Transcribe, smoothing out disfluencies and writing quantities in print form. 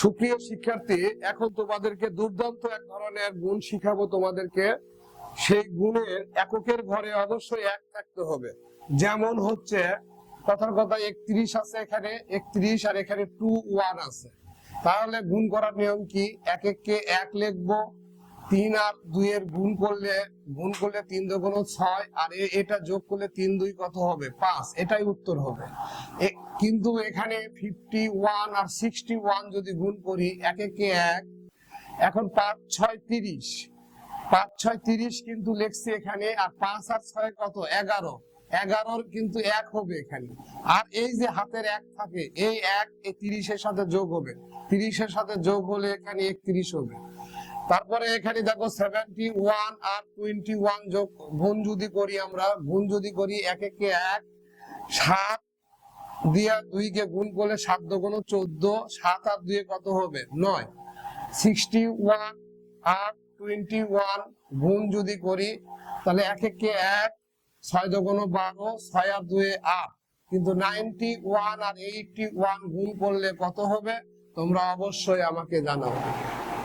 সুপ্রিয় শিক্ষার্থী, এখন তোমাদেরকে দুর্দান্ত এক ধরনের গুণ শিখাবো তোমাদেরকে। সেই গুণের এককের ঘরে অবশ্যই এক থাকতে হবে। যেমন হচ্ছে কথার কথা 31 আছে, এখানে 31 আর এখানে 2 1 আছে। তাহলে গুণ করার নিয়ম কি? এককে এক লিখবো, 3 আর 2 এর গুণ করলে 3 দুগুণ 6, আর এটা যোগ করলে 3 2 কত হবে? 5। এটাই উত্তর হবে। কিন্তু এখানে 51 আর 61 যদি গুণ করি, এককে এক, এখন 5 6 30, 5 6 30 কিন্তু লিখছি এখানে, আর 5 আর 6 কত? 11, 11 কিন্তু এক হবে এখানে। আর এই যে হাতের এক থাকে, এই এক এই 30 এর সাথে যোগ হবে, 30 এর সাথে যোগ হলে এখানে 31 হবে। তারপরে এখানে দেখো 71 আর 21 যোগ গুণ যদি করি, আমরা গুণ যদি করি, এককে এক, 7 দিয়া 2 কে গুণ করলে 7 দুগুণ 14, 7 আর 2 কত হবে? 9। 61 আর 21 গুণ যদি করি, তাহলে এককে এক, 6 দুগুণ 12, 6 আর 2 8। কিন্তু 91 আর 81 গুণ করলে কত হবে? তোমরা অবশ্যই আমাকে জানাও।